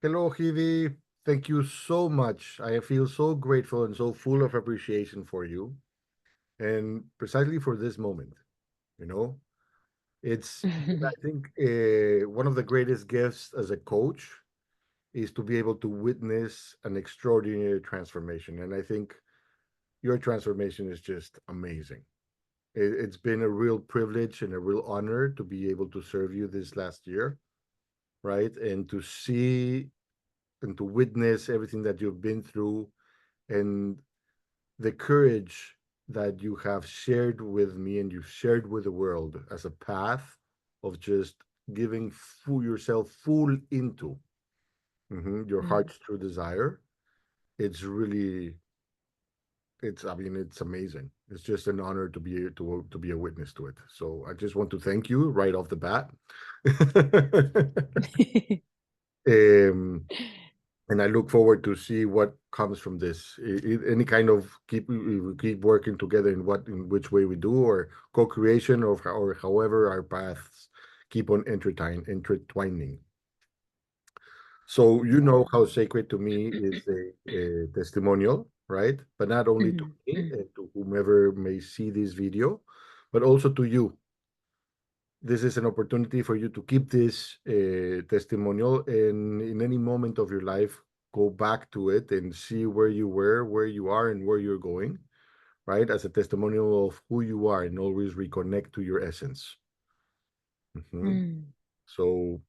Hello, Hevi. Thank you so much. I feel so grateful and so full of appreciation for you, and precisely for this moment. You know, it's, I think, one of the greatest gifts as a coach is to be able to witness an extraordinary transformation. And I think your transformation is just amazing. It's been a real privilege and a real honor to be able to serve you this last year, right? And to see and to witness everything that you've been through and the courage that you have shared with me and you've shared with the world as a path of just giving yourself full into your Mm. heart's true desire. It's really, I mean, it's amazing. It's just an honor to be a witness to it. So I just want to thank you right off the bat. um, and I look forward to see what comes from this. Any kind of keep working together in which way we do, or co-creation, or however our paths keep on intertwining. So you know Yeah. how sacred to me is a testimonial, right? But not only to Mhm, me mhm, and to whomever may see this video, but also to you. This is an opportunity for you to keep this testimonial, and in any moment of your life, go back to it and see where you were, where you are, and where you're going, right? As a testimonial of who you are, and always reconnect to your essence. Mhm. mm, So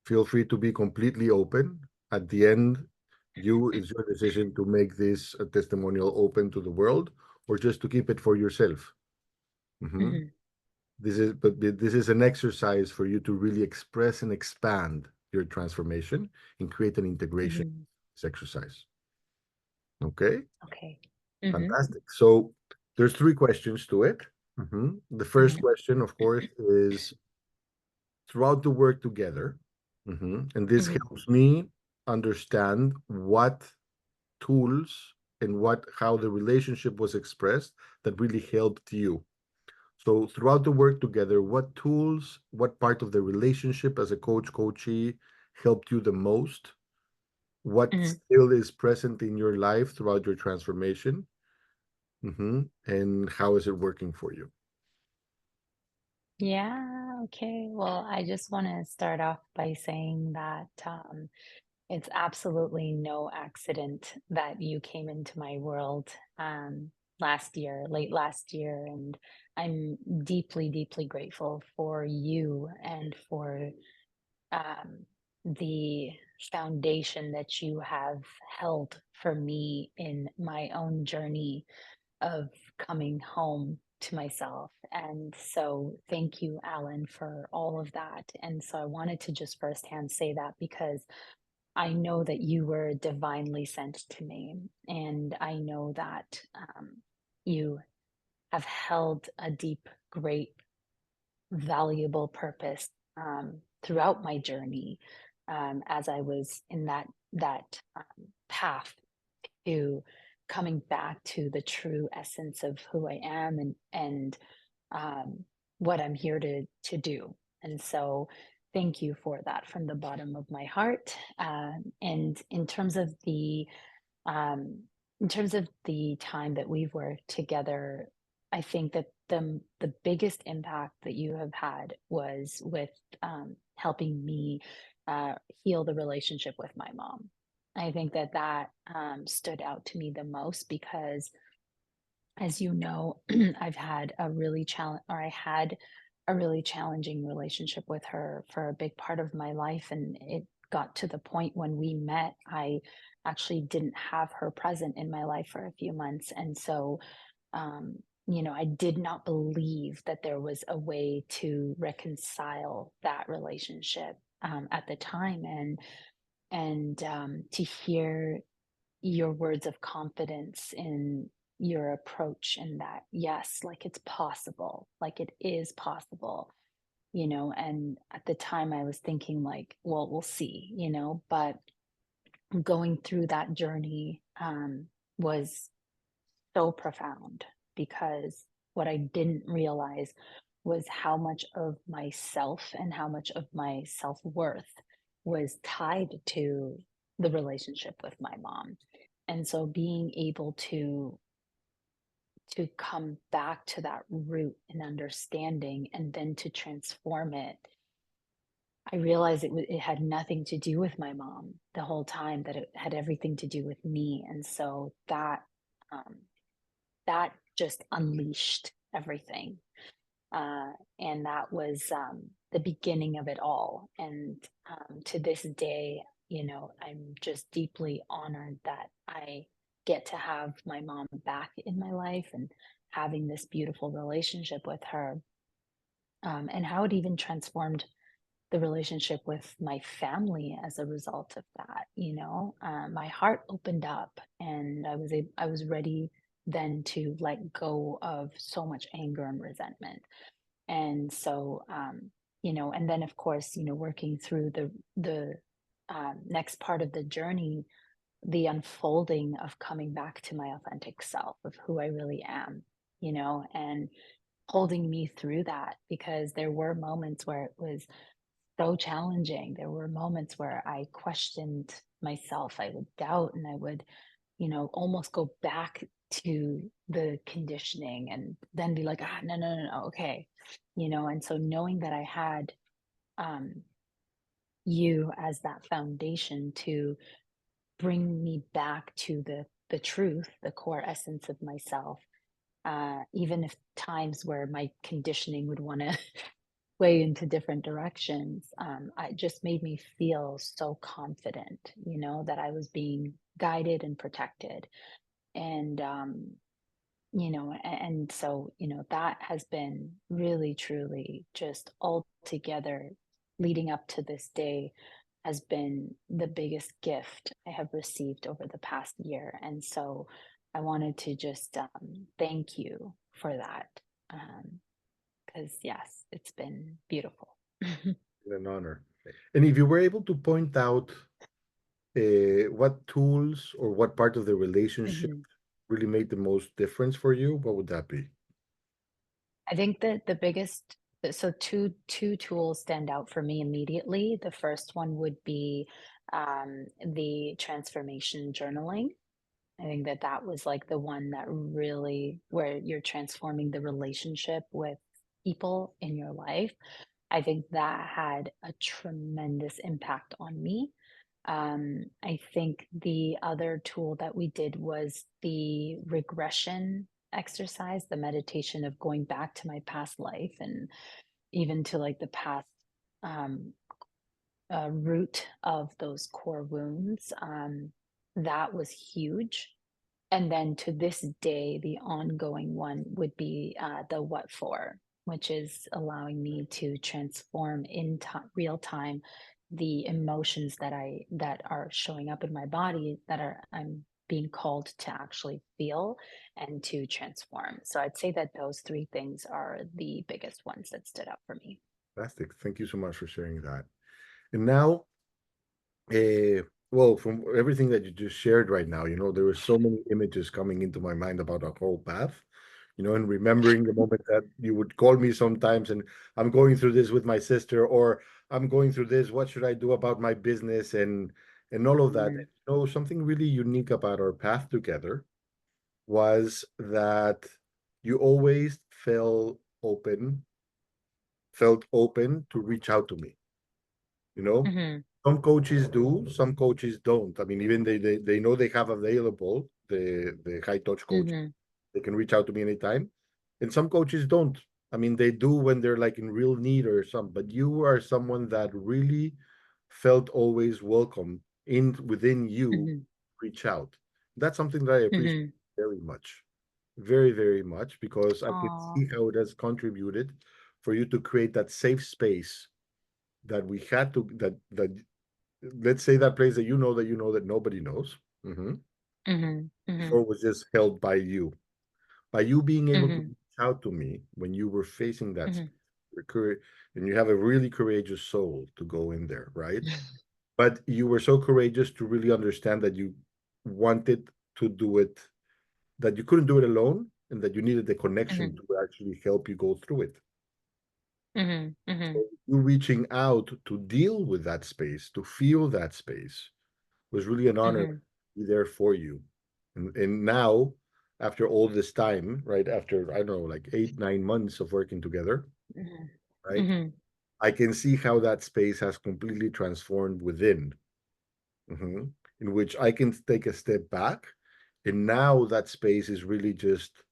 feel free to be completely open. At the end, it's your decision to make this a testimonial open to the world, or just to keep it for yourself. Mhm. mhm, This is an exercise for you to really express and expand your transformation and create an integration. mhm. This exercise. Okay, Okay. Mhm, fantastic. So there's three questions to it. The first mhm, question, of course, is throughout the work together, and this mhm, helps me understand what tools and how the relationship was expressed that really helped you. So throughout the work together, what tools, what part of the relationship as a coachee helped you the most? What mhm. still is present in your life throughout your transformation? And how is it working for you? Yeah, okay. Well, I just want to start off by saying that it's absolutely no accident that you came into my world last year, late last year, and I'm deeply, deeply grateful for you and for um, the foundation that you have held for me in my own journey of coming home to myself. And so, thank you, Alan, for all of that. And so, I wanted to just firsthand say that because I know that you were divinely sent to me. And I know that you have held a deep, great, valuable purpose throughout my journey as I was in that path to coming back to the true essence of who I am and um, what I'm here to do. And so, thank you for that from the bottom of my heart. And um, in terms of the time that we've worked together, I think that the biggest impact that you have had was with helping me heal the relationship with my mom. I think that stood out to me the most because, as you know, I've had a really challenge, or I had a really challenging relationship with her for a big part of my life, and it got to the point when we met, I actually didn't have her present in my life for a few months, and so um, I did not believe that there was a way to reconcile that relationship at the time, and to hear your words of confidence in your approach, and that yes, like it's possible, like it is possible, and at the time I was thinking like, well, we'll see, but going through that journey was so profound because what I didn't realize was how much of myself and how much of my self-worth was tied to the relationship with my mom. And so being able to come back to that root and understanding and then to transform it, I realized it had nothing to do with my mom the whole time, that it had everything to do with me. And so um, that just unleashed everything. And that was the beginning of it all. And to this day, I'm just deeply honored that I get to have my mom back in my life and having this beautiful relationship with her, and how it even transformed the relationship with my family as a result of that. My heart opened up, and I was ready then to let go of so much anger and resentment. And so, and then of course, working through the next part of the journey, the unfolding of coming back to my authentic self, of who I really am, and holding me through that, because there were moments where it was so challenging. There were moments where I questioned myself. I would doubt, and I would, almost go back to the conditioning and then be like, no, no, no, no, okay. And so knowing that I had um, you as that foundation to bring me back to the truth, the core essence of myself, even if times where my conditioning would want to way into different directions, it just made me feel so confident, that I was being guided and protected. And, and so, that has been really, truly just all together leading up to this day has been the biggest gift I have received over the past year. And so I wanted to just thank you for that. Because, yes, it's been beautiful. An honor. And if you were able to point out what tools or what part of the relationship Mhm. really made the most difference for you, what would that be? I think that the biggest so two tools stand out for me immediately. The first one would be the transformation journaling. I think that that was like the one that really, where you're transforming the relationship with people in your life. I think that had a tremendous impact on me. I think the other tool that we did was the regression exercise, the meditation of going back to my past life and even to like the past um, root of those core wounds. That was huge. And then to this day, the ongoing one would be the what for, which is allowing me to transform in real time the emotions that are showing up in my body that are I'm being called to actually feel and to transform. So I'd say that those three things are the biggest ones that stood out for me. Fantastic. Thank you so much for sharing that. And now, uh, well, from everything that you just shared right now, there were so many images coming into my mind about our whole path, and remembering the moment that you would call me sometimes and I'm going through this with my sister, or I'm going through this, what should I do about my business and all of that. Mhm, Something really unique about our path together was that you always felt open to reach out to me. You know, mhm, some coaches do, some coaches don't. I mean, even they know they have available the high touch coach. mhm, They can reach out to me anytime. And some coaches don't. I mean, they do when they're like in real need or something. But you are someone that really felt always welcome in within you. mhm, Reach out. That's something that I appreciate mhm. very much, very, very much, because I can Aw, see how it has contributed for you to create that safe space that we had to that let's say that place that that nobody knows, mhm, mhm, before was just held by you being able to mhm, reach out to me when you were facing that mhm. space. And you have a really courageous soul to go in there, right? But you were so courageous to really understand that you wanted to do it, that you couldn't do it alone, and that you needed the connection Mhm, to actually help you go through it. Mhm. Mhm. You reaching out to deal with that space, to feel that space, was really an honor to Mhm. be there for you. And now, after all this time, right, after, I don't know, like 8, 9 months of working together, Mhm. right, Mhm. I can see how that space has completely transformed within, mhm, in which I can take a step back. And now that space is really just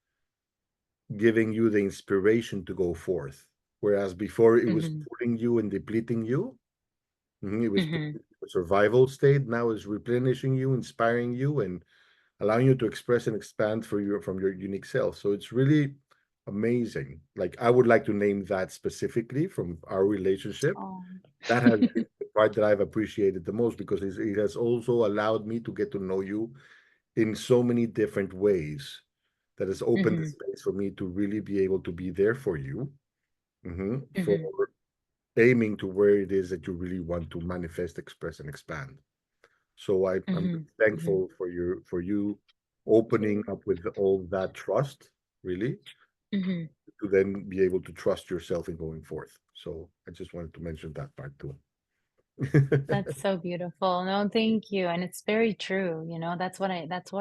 giving you the inspiration to go forth. Whereas before it was Mhm. pulling you and depleting you. Mhm, it was putting Mhm. you in a survival state. Now it's replenishing you, inspiring you, and allowing you to express and expand for your from your unique self. So it's really amazing. Like I would like to name that specifically from our relationship. Oh. That has been the part that I've appreciated the most because it has also allowed me to get to know you in so many different ways. That has opened the Mhm. space for me to really be able to be there for you, for Mhm. aiming to where it is that you really want to manifest, express, and expand. So I'm Mhm. Mhm. thankful for you Thank opening you. up with all that trust, really, Mhm. to then be able to trust yourself in going forth. So I just wanted to mention that part too. That's so beautiful. No, thank you. And it's very true. That's what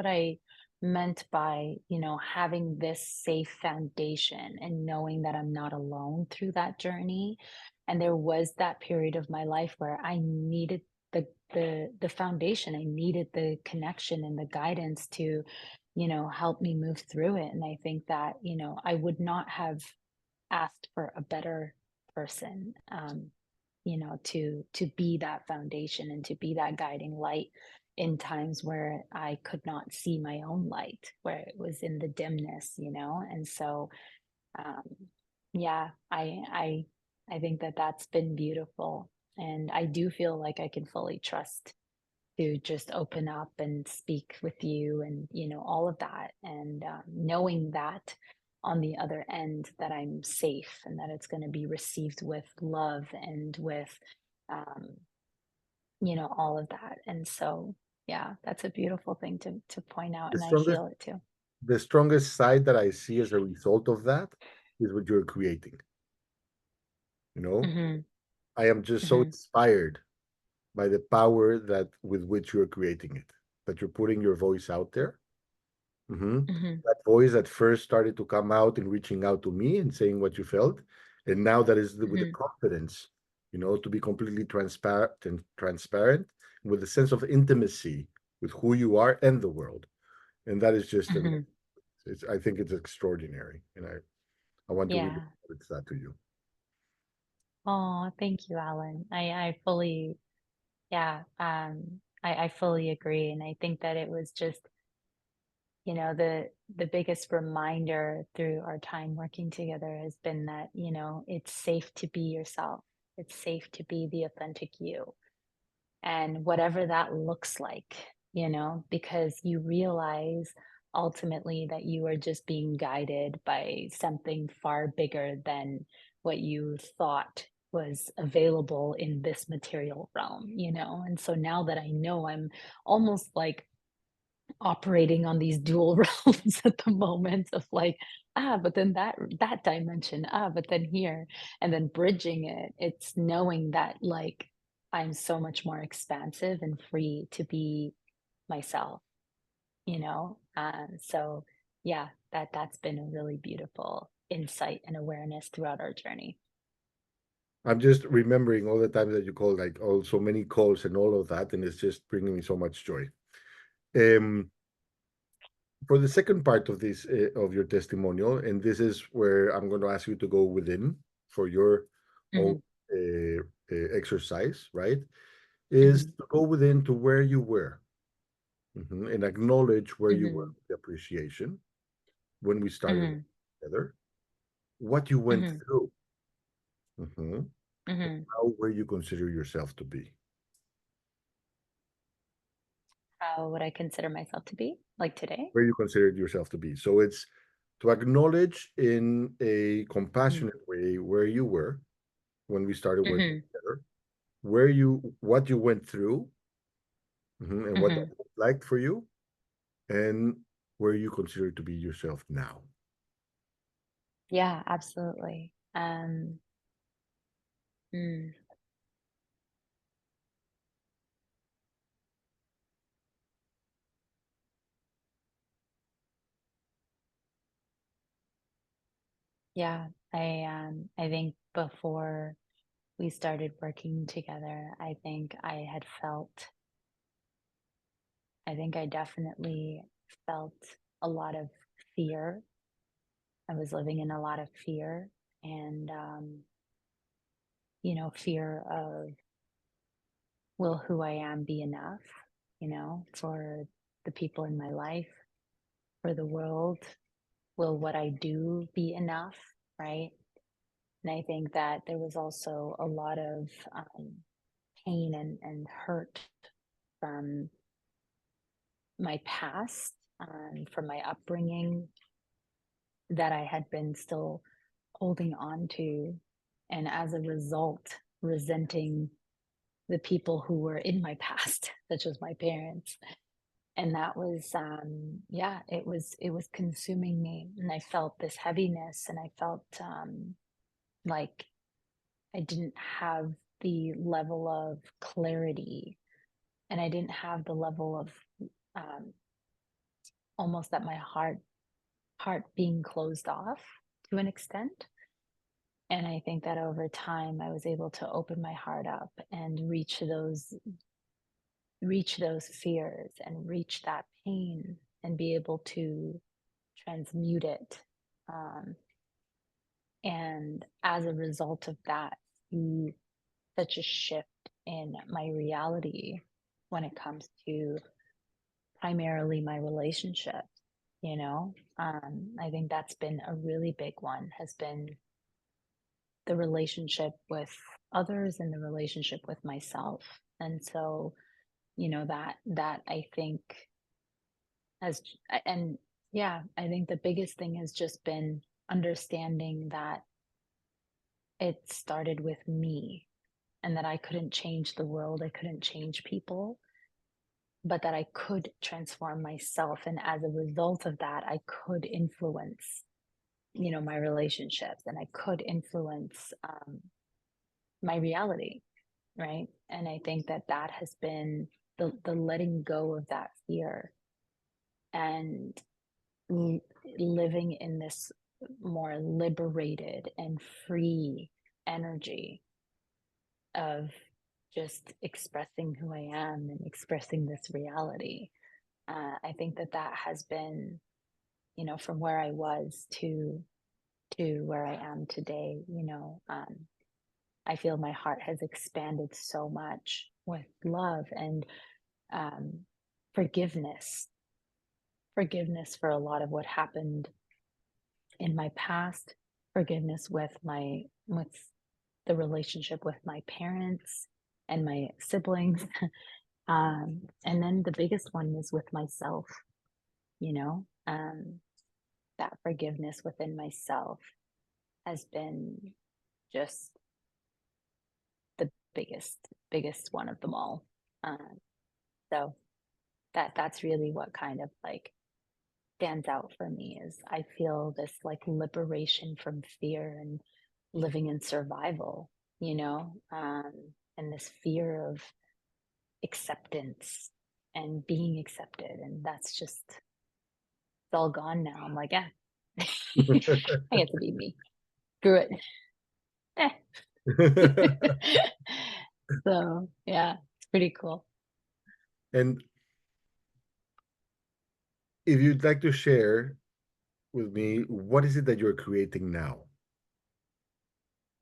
I meant by, having this safe foundation and knowing that I'm not alone through that journey. And there was that period of my life where I needed the foundation. I needed the connection and the guidance to, help me move through it. And I think that, I would not have asked for a better person. To be that foundation and to be that guiding light in times where I could not see my own light, where it was in the dimness. And so, um, yeah, I think that that's been beautiful, and I do feel like I can fully trust to just open up and speak with you and all of that, and knowing that on the other end that I'm safe and that it's going to be received with love and with um, all of that. And so yeah, that's a beautiful thing to point out, the and I strongest feel it too. the strongest side that I see as a result of that is what you're creating. You know, Hmm. I am just so Hmm. inspired by the power that with which you're creating it, that you're putting your voice out there. Hmm. That voice that first started to come out and reaching out to me and saying what you felt, and now that is with the Hmm. confidence, to be completely transparent with a sense of intimacy with who you are and the world. And that is just Hmm. I think it's extraordinary, and I want to really Yeah. it's that to you. Oh, thank you, Alan. I fully, yeah, I fully agree. And I think that it was just, the biggest reminder through our time working together has been that, it's safe to be yourself. It's safe to be the authentic you. And whatever that looks like, because you realize ultimately that you are just being guided by something far bigger than what you thought was available in this material realm. And so now that I know, I'm almost like operating on these dual realms at the moment of like, but then that dimension, but then here, and then bridging it. It's knowing that like I'm so much more expansive and free to be myself. So yeah, that's been a really beautiful insight and awareness throughout our journey. I'm just remembering all the times that you call, like, all so many calls and all of that, and it's just bringing me so much joy. Um, for the second part of this of your testimonial, and this is where I'm going to ask you to go within for your own Hmm. exercise, right? Is Hmm. to go within to where you were, and acknowledge where you were Hmm. with the appreciation when we started Hmm. working together, what you went Hmm. through, mhm, Hmm. how where you consider yourself to be, How would I consider myself to be like today? where you considered yourself to be. So it's to acknowledge in a Hmm. compassionate way where you were when we started working Hmm. together, where you what you went through, and what that Hmm. looked like for you, and where you consider to be yourself now. Yeah, absolutely. Mm. Yeah, I think before we started working together, I think I definitely felt a lot of fear. I was living in a lot of fear and fear of, will who I am be enough, for the people in my life, for the world? Will what I do be enough? Right. And I think that there was also a lot of pain and hurt from my past, from my upbringing that I had been still holding on to. And as a result, resenting the people who were in my past, such as my parents. And that was, yeah, it was consuming me. And I felt this heaviness and I felt like I didn't have the level of clarity and I didn't have the level of um, almost that my heart being closed off to an extent. And I think that over time I was able to open my heart up and reach those fears and reach that pain and be able to transmute it. Um, and as a result of that, see such a shift in my reality when it comes to primarily my relationship. I think that's been a really big one, has been the relationship with others and the relationship with myself. And so, that I think has, and yeah, I think the biggest thing has just been understanding that it started with me and that I couldn't change the world, I couldn't change people, but that I could transform myself. And as a result of that, I could influence, my relationships and I could influence my reality. Right. And I think that that has been the letting go of that fear and l- living in this more liberated and free energy of just expressing who I am and expressing this reality. I think that that has been, from where I was to where I am today. I feel my heart has expanded so much with love and um, forgiveness, forgiveness for a lot of what happened in my past, forgiveness with the relationship with my parents and my siblings. And then the biggest one is with myself, you know, um, that forgiveness within myself has been just the biggest one of them all. So that's really what kind of like stands out for me is I feel this like liberation from fear and living in survival, and this fear of acceptance and being accepted. And that's just, it's all gone now. I'm like, yeah, I get to be me. Screw it. Eh. So yeah, it's pretty cool. And if you'd like to share with me, what is it that you're creating now?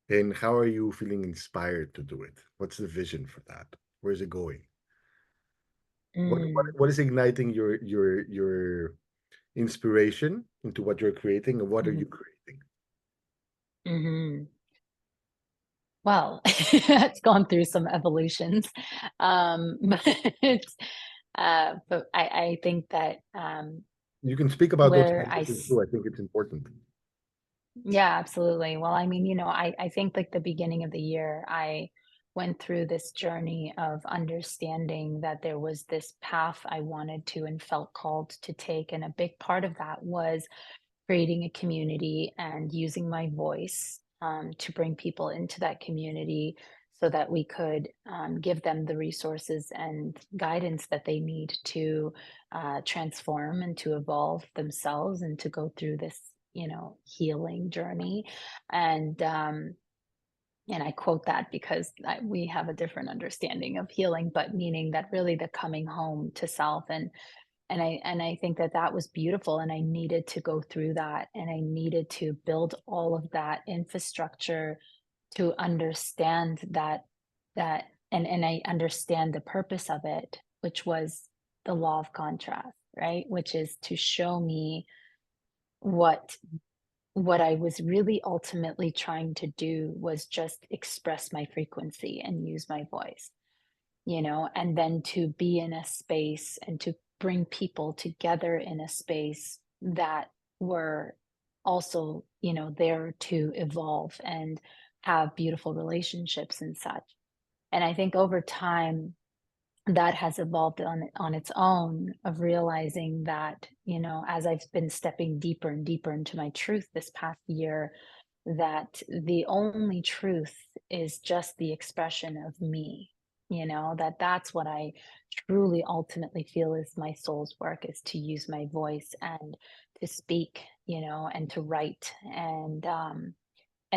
And how are you feeling inspired to do it? What's the vision for that? Where's it going? Mm, What is igniting your inspiration into what you're creating, and what are you mhm, creating? mhm. Well, it's gone through some evolutions. But I think that You can speak about those where transitions too. I think it's important. yeah, absolutely. Well, I mean, I think like the beginning of the year, I went through this journey of understanding that there was this path I wanted to and felt called to take. And a big part of that was creating a community and using my voice to bring people into that community so that we could give them the resources and guidance that they need to transform and to evolve themselves and to go through this, healing journey. And and I quote that because we have a different understanding of healing, but meaning that really the coming home to self. And I think that that was beautiful, and I needed to go through that, and I needed to build all of that infrastructure to understand that and I understand the purpose of it, which was the law of contrast, right? Which is to show me what what I was really ultimately trying to do was just express my frequency and use my voice, and then to be in a space and to bring people together in a space that were also, there to evolve and have beautiful relationships and such. And I think over time, that has evolved on its own, of realizing that, as I've been stepping deeper and deeper into my truth this past year, that the only truth is just the expression of me, that's what I truly ultimately feel is my soul's work, is to use my voice and to speak, and to write, and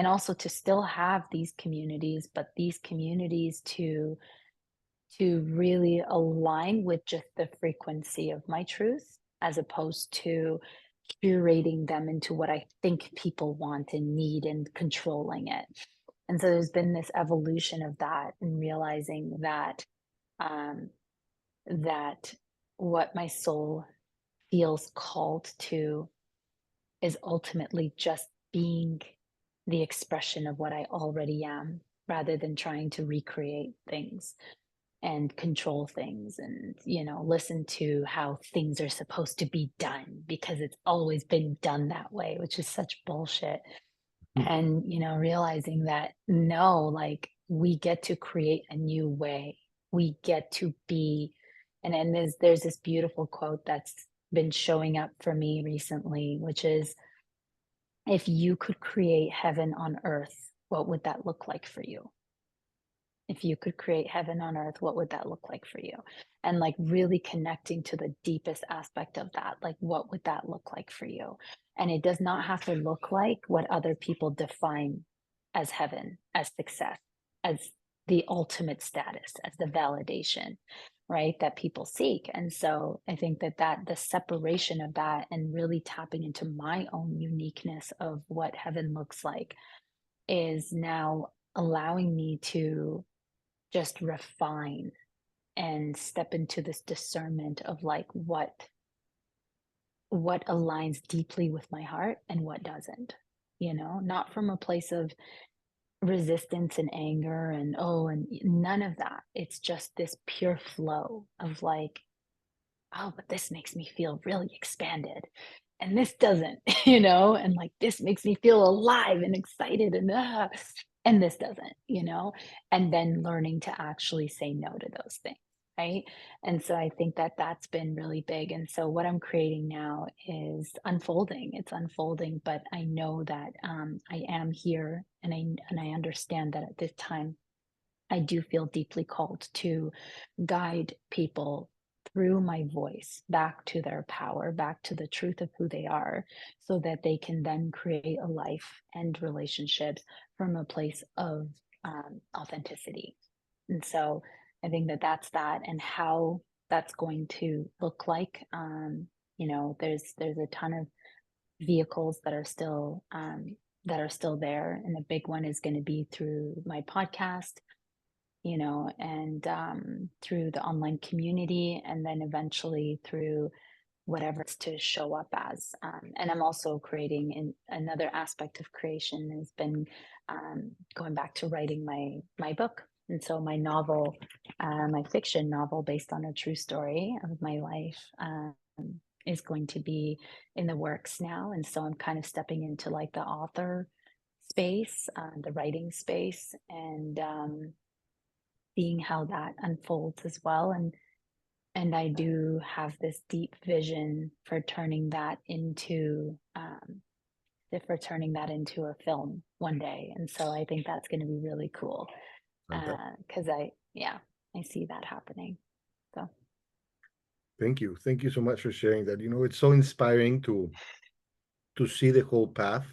also to still have these communities, but these communities to really align with just the frequency of my truth, as opposed to curating them into what I think people want and need and controlling it. And so there's been this evolution of that, and realizing um, that what my soul feels called to is ultimately just being the expression of what I already am, rather than trying to recreate things and control things, and listen to how things are supposed to be done because it's always been done that way, which is such bullshit. And realizing that, no, like, we get to create a new way, we get to be. And there's this beautiful quote that's been showing up for me recently, which is, if you could create heaven on earth, what would that look like for you? If you could create heaven on earth, what would that look like for you? And like really connecting to the deepest aspect of that, like, what would that look like for you? And it does not have to look like what other people define as heaven, as success, as the ultimate status, as the validation, right? That people seek. And so I think that the separation of that, and really tapping into my own uniqueness of what heaven looks like, is now allowing me to just refine and step into this discernment of like what aligns deeply with my heart and what doesn't, not from a place of resistance and anger and, oh, and none of that. It's just this pure flow of like, oh, but this makes me feel really expanded, and this doesn't, and like, this makes me feel alive and excited, and this doesn't, and then learning to actually say no to those things, right? And so I think that that's been really big. And so what I'm creating now is unfolding. It's unfolding, but I know that I am here, and I understand that at this time I do feel deeply called to guide people through my voice back to their power, back to the truth of who they are, so that they can then create a life and relationships from a place of authenticity. And so I think that that's that, and how that's going to look like. There's a ton of vehicles that are still there, and a big one is going to be through my podcast, and through the online community, and then eventually through whatever it's to show up as. And I'm also creating, in another aspect of creation has been going back to writing my book. And so my novel, my fiction novel based on a true story of my life, is going to be in the works now. And so I'm kind of stepping into like the author space, the writing space, and seeing how that unfolds as well. And I do have this deep vision for turning that into a film one day. And so I think that's going to be really cool. Fantastic. Because yeah, I see that happening. So, Thank you. Thank you so much for sharing that. It's so inspiring to see the whole path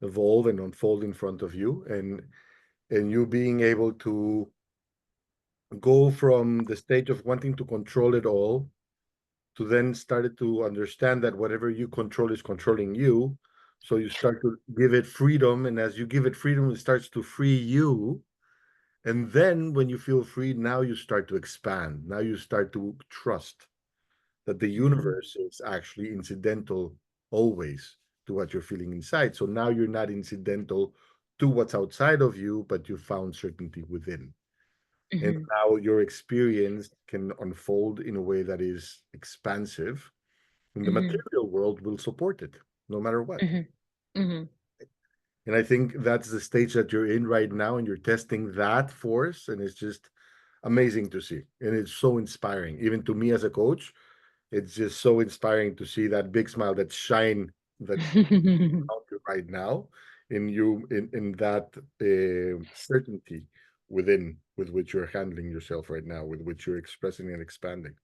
evolve and unfold in front of you, and you being able to go from the stage of wanting to control it all to then started to understand that whatever you control is controlling you. So you start to give it freedom, and as you give it freedom, it starts to free you. And then when you feel free, now you start to expand. Now you start to trust that the mhm, universe is actually incidental always to what you're feeling inside. So now you're not incidental to what's outside of you, but you found certainty within. And mhm, now your experience can unfold in a way that is expansive, and the mhm, material world will support it no matter what. mhm, mhm, And I think that's the stage that you're in right now, and you're testing that force, and it's just amazing to see. And it's so inspiring. Even to me as a coach, it's just so inspiring to see that big smile, that shine that's out you right now in you, in that certainty within with which you're handling yourself right now, with which you're expressing and expanding.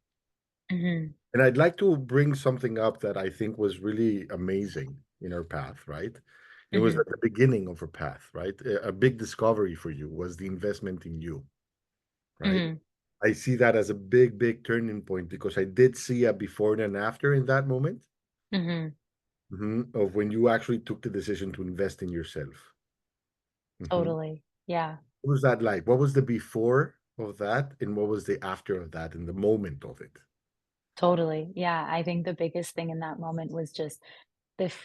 mhm, And I'd like to bring something up that I think was really amazing in our path, right? It was mhm, at the beginning of our path, right? A big discovery for you was the investment in you, right? mhm, I see that as a big, big turning point because I did see a before and an after in that moment, mhm. of when you actually took the decision to invest in yourself. Mhm. Totally. Yeah, What was that like? What was the before of that, and what was the after of that, in the moment of it? totally. Yeah, I think the biggest thing in that moment was just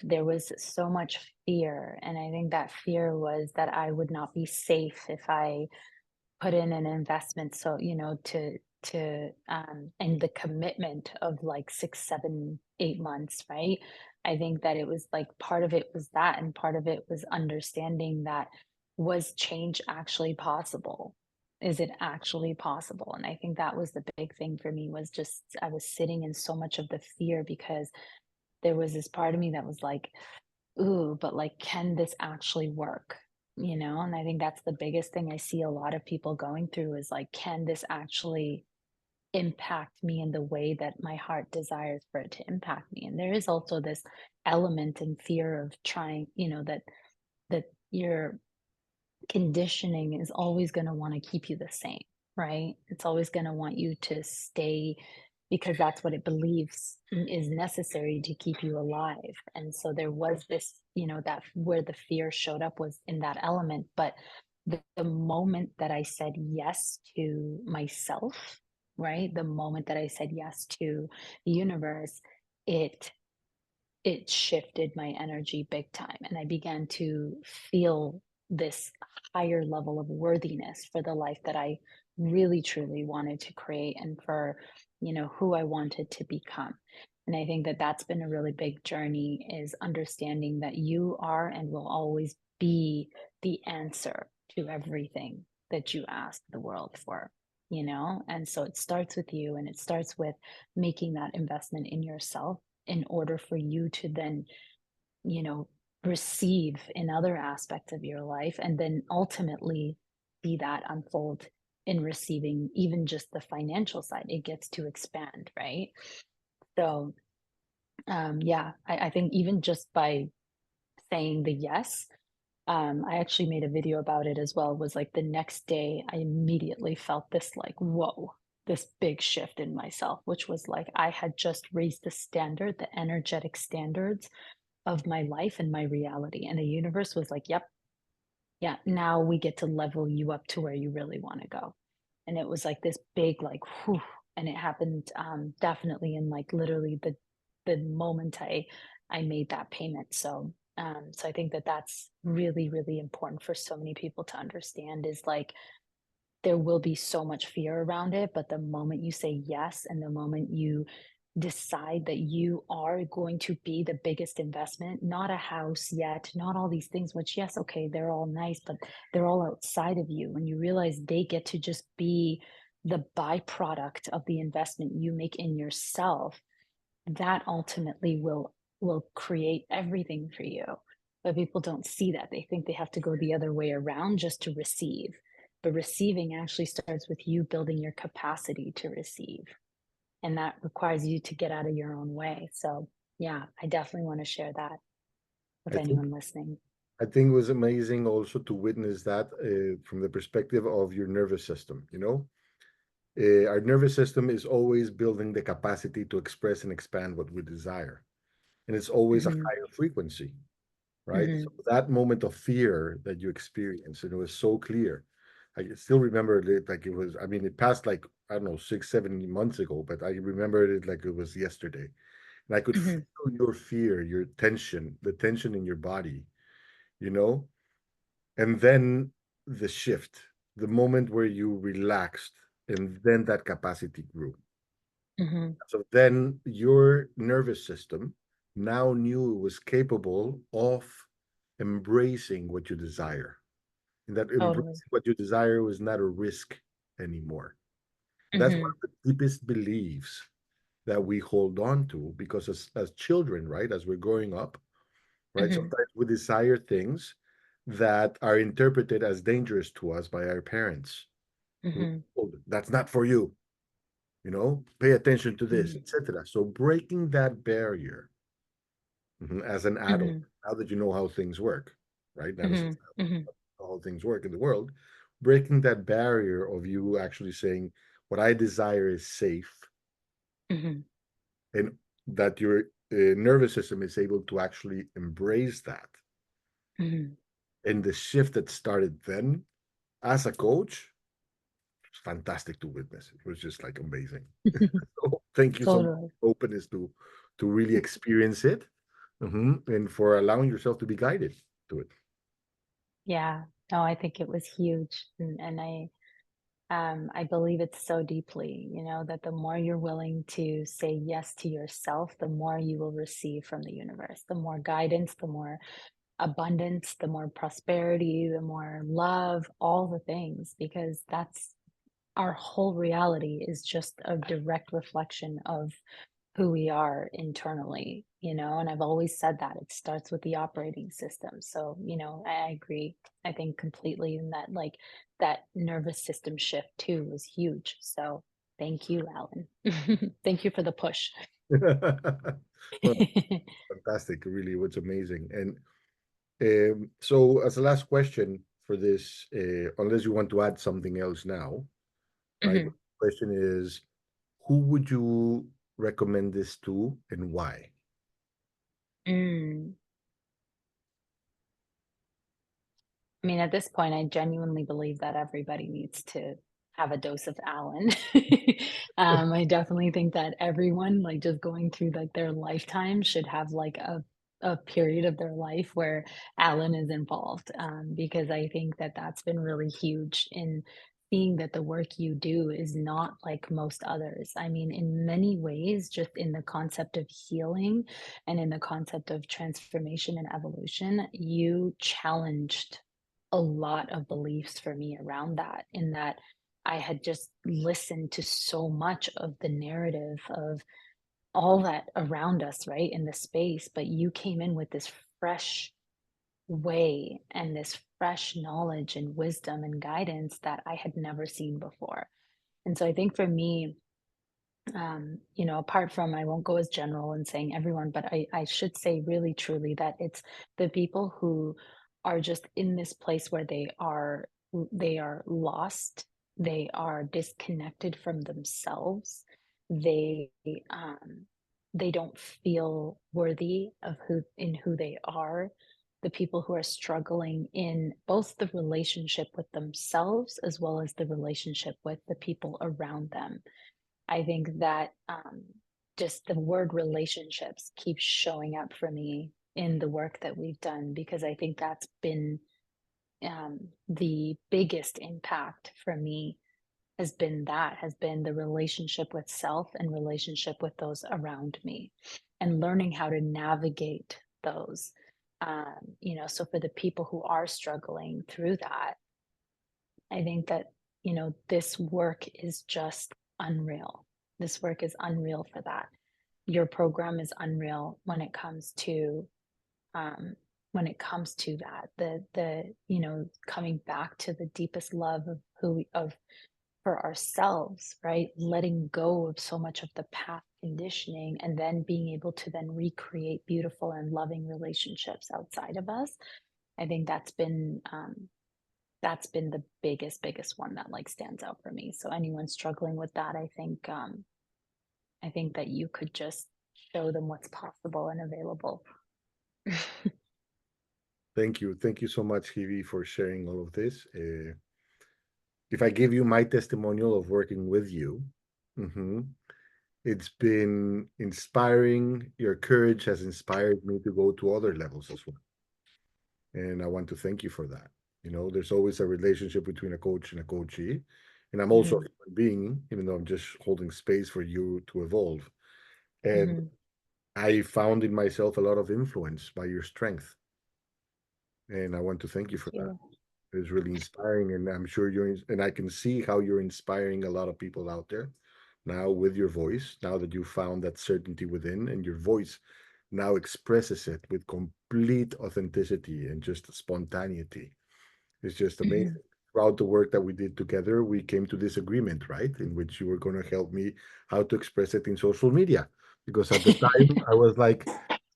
there was so much fear, and I think that fear was that I would not be safe if I put in an investment. So, and the commitment of like 6, 7, 8 months, right? I think that it was like part of it was that, and part of it was understanding that, was change actually possible? Is it actually possible? And I think that was the big thing for me, was just I was sitting in so much of the fear because there was this part of me that was like, ooh, but like, can this actually work? And I think that's the biggest thing I see a lot of people going through is like, can this actually impact me in the way that my heart desires for it to impact me? And there is also this element and fear of trying, that your conditioning is always going to want to keep you the same, right? It's always going to want you to stay because that's what it believes is necessary to keep you alive. And so there was this, that where the fear showed up was in that element. But the moment that I said yes to myself, right? The moment that I said yes to the universe, it it shifted my energy big time, and I began to feel this higher level of worthiness for the life that I really truly wanted to create, and for who I wanted to become. And I think that that's been a really big journey, is understanding that you are and will always be the answer to everything that you ask the world for. And so it starts with you, and it starts with making that investment in yourself in order for you to then, you know, receive in other aspects of your life, and then ultimately see that unfold in receiving even just the financial side. It gets to expand, right? So, yeah, I think even just by saying the yes, I actually made a video about it as well. Was like the next day, I immediately felt this like, whoa, this big shift in myself, which was like I had just raised the standard, the energetic standards of my life and my reality. And the universe was like, yep, yeah, now we get to level you up to where you really want to go. And it was like this big, like, whew, and it happened definitely in like literally the moment I made that payment. So I think that that's really, really important for so many people to understand, is like there will be so much fear around it, but the moment you say yes, and the moment you decide that you are going to be the biggest investment, not a house yet, not all these things, which, yes, okay, they're all nice, but they're all outside of you. When you realize they get to just be the byproduct of the investment you make in yourself, that ultimately will create everything for you. But people don't see that. They think they have to go the other way around just to receive. but receiving actually starts with you building your capacity to receive. And that requires you to get out of your own way. So, yeah, I definitely want to share that with I think anyone listening. I think it was amazing also to witness that from the perspective of your nervous system. Our nervous system is always building the capacity to express and expand what we desire, and it's always a Hmm. higher frequency, right? So Hmm. that moment of fear that you experienced, and it was so clear. I still remember it like it was. I mean, it passed like I don't know 6, 7 months ago, but I remembered it like it was yesterday, and I could Hmm. feel your fear, your tension, the tension in your body, you know, and then the shift, the moment where you relaxed, and then that capacity grew. Hmm. So then your nervous system now knew it was capable of embracing what you desire. And that Totally. embracing what you desire was not a risk anymore. That's one Hmm. of the deepest beliefs that we hold on to because as children, right, as we're growing up, right, Hmm. sometimes we desire things that are interpreted as dangerous to us by our parents. Hmm. Oh, that's not for you, pay attention to this, Hmm. etc. So breaking that barrier as an adult, Hmm. now that you know how things work, right? Not as a Hmm. child, Hmm. how things work in the world, breaking that barrier of you actually saying, what I desire is safe, Hmm. and that your nervous system is able to actually embrace that. Hmm. And the shift that started then as a coach, it's fantastic to witness. It was just like amazing. So thank you so much Totally. for openness to really experience it, and for allowing yourself to be guided to it. Yeah. No, I think it was huge. And I believe it so deeply, that the more you're willing to say yes to yourself, the more you will receive from the universe, the more guidance, the more abundance, the more prosperity, the more love, all the things, because that's our whole reality is just a direct reflection of who we are internally, and I've always said that it starts with the operating system. So, I agree. I think completely in that, like, that nervous system shift too was huge. So thank you, Alan. Thank you for the push. Well, fantastic. Really, what's amazing. And so, as a last question for this, unless you want to add something else now, right? The Mhm. question is, who would you recommend this to and why? Mm. I mean, at this point, I genuinely believe that everybody needs to have a dose of Alan. I definitely think that everyone, like, just going through like their lifetime, should have like a period of their life where Alan is involved, because I think that that's been really huge in seeing that the work you do is not like most others. I mean, in many ways, just in the concept of healing and in the concept of transformation and evolution, you challenged a lot of beliefs for me around that, in that I had just listened to so much of the narrative of all that around us, right, in the space, but you came in with this fresh way and this fresh knowledge and wisdom and guidance that I had never seen before. And so I think for me, apart from, I won't go as general in saying everyone, but I should say really truly that it's the people who are just in this place where they are lost, they are disconnected from themselves, they um they don't feel worthy of who they are, the people who are struggling in both the relationship with themselves as well as the relationship with the people around them. I think that just the word relationships keeps showing up for me in the work that we've done, because I think that's been the biggest impact for me, has been the relationship with self and relationship with those around me, and learning how to navigate those. So for the people who are struggling through that, I think that, this work is just unreal. This work is unreal for that. Your program is unreal when it comes to that. The coming back to the deepest love of for ourselves, right? Letting go of so much of the past conditioning and then being able to then recreate beautiful and loving relationships outside of us. I think that's been the biggest one that like stands out for me. So anyone struggling with that, I think that you could just show them what's possible and available. Thank you so much, Hevi, for sharing all of this. If I give you my testimonial of working with you, mhm, it's been inspiring. Your courage has inspired me to go to other levels as well. And I want to thank you for that. You know, there's always a relationship between a coach and a coachee. And I'm also a Mhm, human being, even though I'm just holding space for you to evolve. And mhm. I found in myself a lot of influence by your strength. And I want to thank you Thank for that. you. It's really inspiring. And I'm sure and I can see how you're inspiring a lot of people out there now with your voice, now that you found that certainty within, and your voice now expresses it with complete authenticity and just spontaneity. It's just Mhm, amazing. Throughout the work that we did together, we came to this agreement, right? In which you were going to help me how to express it in social media. Because at the time, I was like,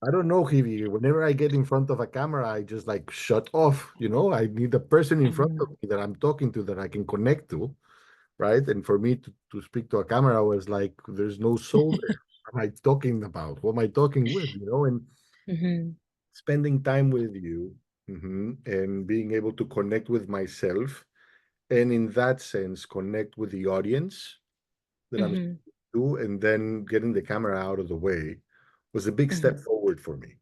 I don't know, Hivi. Whenever I get in front of a camera, I just like shut off. You know, I need a person in front of mhm, me that I'm talking to that I can connect to, right? And for me to speak to a camera, I was like, there's no soul there. What am I talking about? What am I talking with? You know, and mhm, spending time with you, and being able to connect with myself, and in that sense connect with the audience that I'm mhm, to, and then getting the camera out of the way was a big step mhm. forward for me,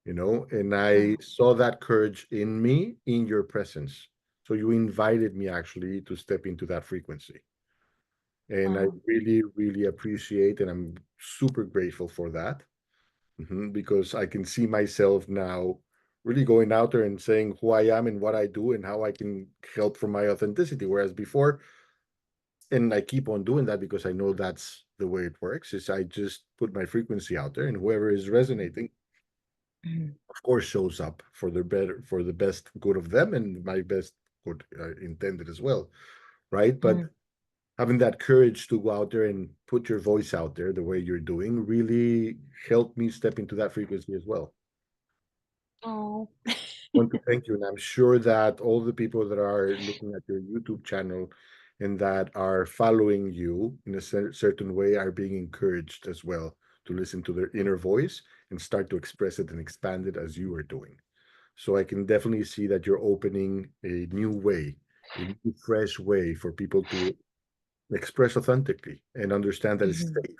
you know. And I Oh, saw that courage in me in your presence, so you invited me actually to step into that frequency, and I oh, really appreciate, and I'm super grateful for that. Because I can see myself now really going out there and saying who I am and what I do and how I can help from my authenticity. Whereas before, and I keep on doing that because I know that's the way it works, is I just put my frequency out there and whoever is resonating, mhm, of course, shows up for the better, for the best good of them and my best good intended as well, right? But mhm. having that courage to go out there and put your voice out there the way you're doing really helped me step into that frequency as well. Oh. Want to thank you, and I'm sure that all the people that are looking at your YouTube channel and that are following you in a certain way are being encouraged as well to listen to their inner voice and start to express it and expand it as you are doing. So I can definitely see that you're opening a new way, a new fresh way for people to express authentically and understand that it's Mhm, safe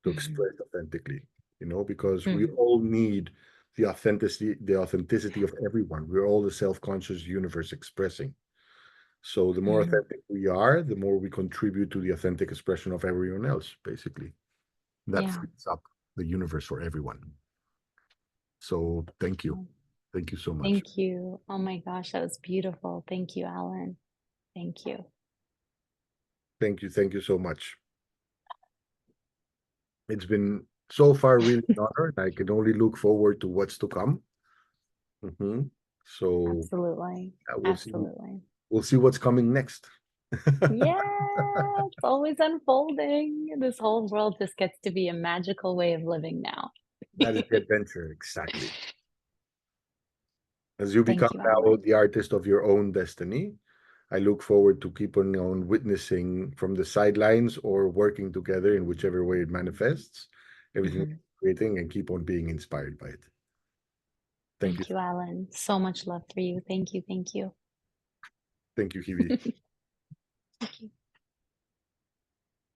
to mhm, express authentically, you know, because we mhm, all need the authenticity of everyone. We're all the self-conscious universe expressing. So the more mhm. authentic we are, the more we contribute to the authentic expression of everyone else, basically. That Yeah. frees up the universe for everyone. So thank you. Oh, Thank you so much. thank you. Oh my gosh, that was beautiful. Thank you, Alan. Thank you. Thank you. Thank you so much. It's been so far really an honor. I can only look forward to what's to come. Mhm. So Absolutely. we'll see. Absolutely. We'll see what's coming next. Yeah, it's always unfolding. This whole world just gets to be a magical way of living now. That is the adventure, exactly. As you become Thank you, now Alan. the artist of your own destiny, I look forward to keeping on witnessing from the sidelines or working together in whichever way it manifests, everything Mhm. creating and keep on being inspired by it. Thank you. Thank you, Alan. So much love for you. Thank you. Thank you. Thank you, Hivi. Thank you.